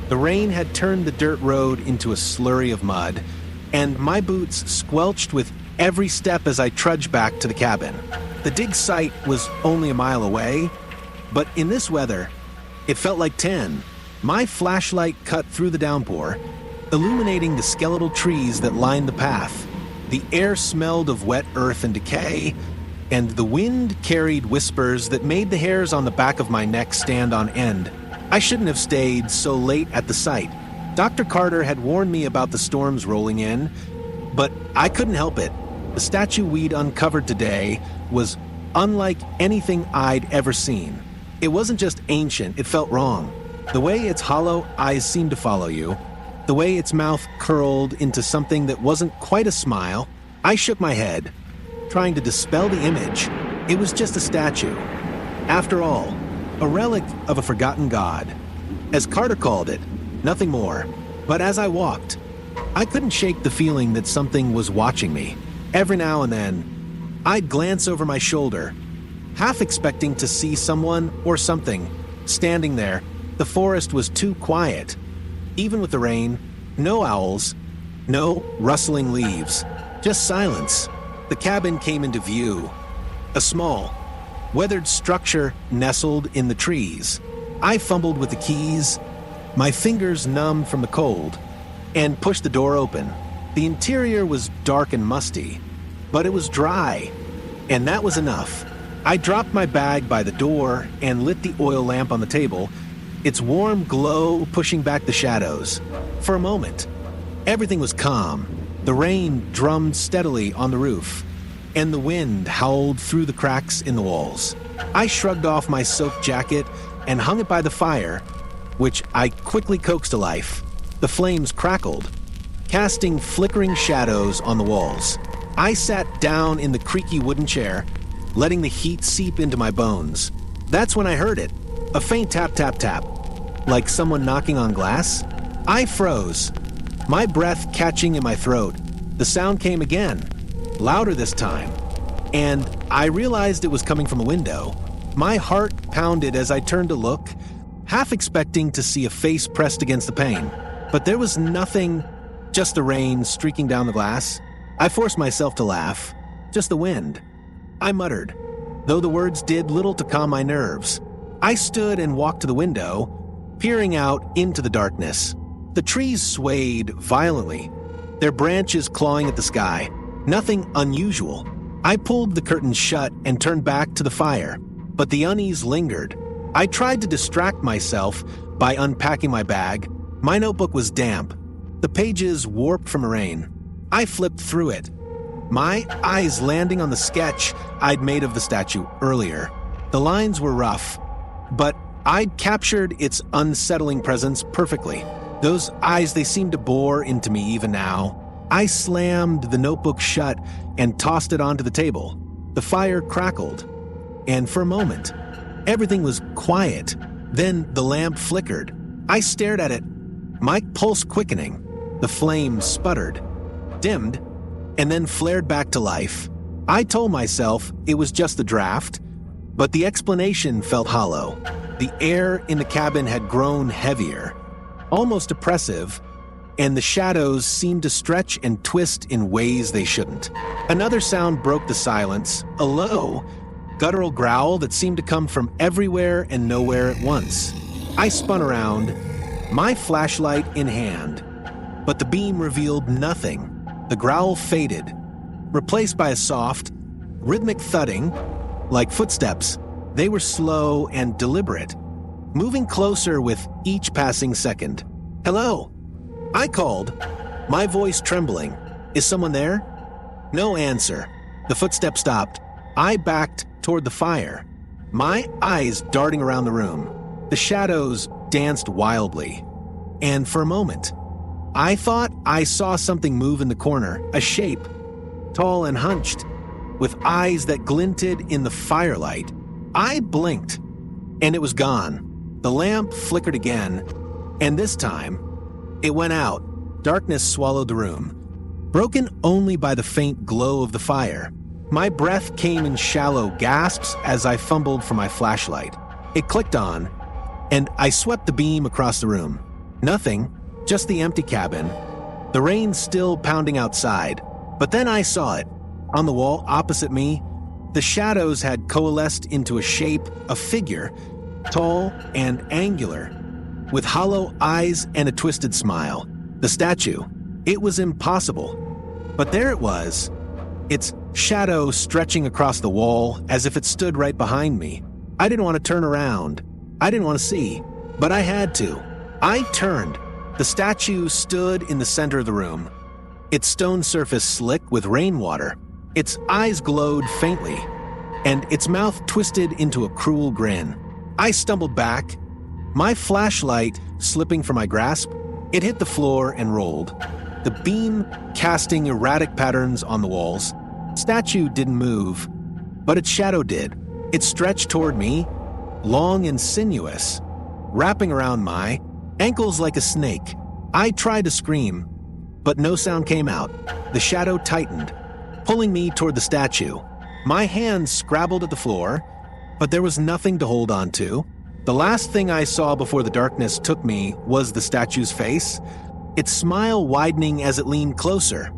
The rain had turned the dirt road into a slurry of mud, and my boots squelched with every step as I trudged back to the cabin. The dig site was only a mile away, but in this weather, it felt like 10. My flashlight cut through the downpour, illuminating the skeletal trees that lined the path. The air smelled of wet earth and decay, and the wind carried whispers that made the hairs on the back of my neck stand on end. I shouldn't have stayed so late at the site. Dr. Carter had warned me about the storms rolling in, but I couldn't help it. The statue we'd uncovered today was unlike anything I'd ever seen. It wasn't just ancient, it felt wrong. The way its hollow eyes seemed to follow you, the way its mouth curled into something that wasn't quite a smile. I shook my head, trying to dispel the image. It was just a statue. After all, a relic of a forgotten god. As Carter called it, nothing more. But as I walked, I couldn't shake the feeling that something was watching me. Every now and then, I'd glance over my shoulder, half expecting to see someone or something standing there. The forest was too quiet. Even with the rain, no owls, no rustling leaves, just silence. The cabin came into view. A small, weathered structure nestled in the trees. I fumbled with the keys, my fingers numb from the cold, and pushed the door open. The interior was dark and musty, but it was dry, and that was enough. I dropped my bag by the door and lit the oil lamp on the table, its warm glow pushing back the shadows. For a moment, everything was calm. The rain drummed steadily on the roof, and the wind howled through the cracks in the walls. I shrugged off my soaked jacket and hung it by the fire, which I quickly coaxed to life. The flames crackled, casting flickering shadows on the walls. I sat down in the creaky wooden chair, letting the heat seep into my bones. That's when I heard it, a faint tap, tap, tap, like someone knocking on glass. I froze, my breath catching in my throat. The sound came again, louder this time, and I realized it was coming from the window. My heart pounded as I turned to look, half expecting to see a face pressed against the pane. But there was nothing, just the rain streaking down the glass. I forced myself to laugh, just the wind. I muttered, though the words did little to calm my nerves. I stood and walked to the window, peering out into the darkness. The trees swayed violently, their branches clawing at the sky. Nothing unusual. I pulled the curtains shut and turned back to the fire, but the unease lingered. I tried to distract myself by unpacking my bag. My notebook was damp, the pages warped from the rain. I flipped through it, my eyes landing on the sketch I'd made of the statue earlier. The lines were rough, but I'd captured its unsettling presence perfectly. Those eyes, they seemed to bore into me even now. I slammed the notebook shut and tossed it onto the table. The fire crackled, and for a moment, everything was quiet. Then the lamp flickered. I stared at it, my pulse quickening. The flame sputtered, dimmed, and then flared back to life. I told myself it was just the draft, but the explanation felt hollow. The air in the cabin had grown heavier, almost oppressive, and the shadows seemed to stretch and twist in ways they shouldn't. Another sound broke the silence, a low, guttural growl that seemed to come from everywhere and nowhere at once. I spun around, my flashlight in hand, but the beam revealed nothing. The growl faded, replaced by a soft, rhythmic thudding, like footsteps. They were slow and deliberate, moving closer with each passing second. "Hello," I called, my voice trembling. "Is someone there?" No answer. The footsteps stopped. I backed toward the fire, my eyes darting around the room. The shadows danced wildly, and for a moment, I thought I saw something move in the corner, a shape, tall and hunched, with eyes that glinted in the firelight. I blinked, and it was gone. The lamp flickered again, and this time, it went out. Darkness swallowed the room. broken only by the faint glow of the fire. My breath came in shallow gasps as I fumbled for my flashlight. It clicked on, and I swept the beam across the room. Nothing, just the empty cabin. The rain still pounding outside. But then I saw it. On the wall opposite me, the shadows had coalesced into a shape, a figure, tall and angular, with hollow eyes and a twisted smile. The statue. It was impossible. But there it was, its shadow stretching across the wall as if it stood right behind me. I didn't want to turn around. I didn't want to see, but I had to. I turned. The statue stood in the center of the room, its stone surface slick with rainwater. Its eyes glowed faintly, and its mouth twisted into a cruel grin. I stumbled back, my flashlight slipping from my grasp. It hit the floor and rolled, the beam casting erratic patterns on the walls. Statue didn't move, but its shadow did. It stretched toward me, long and sinuous, wrapping around my ankles like a snake. I tried to scream, but no sound came out. The shadow tightened, pulling me toward the statue. My hands scrabbled at the floor, but there was nothing to hold on to. The last thing I saw before the darkness took me was the statue's face, its smile widening as it leaned closer.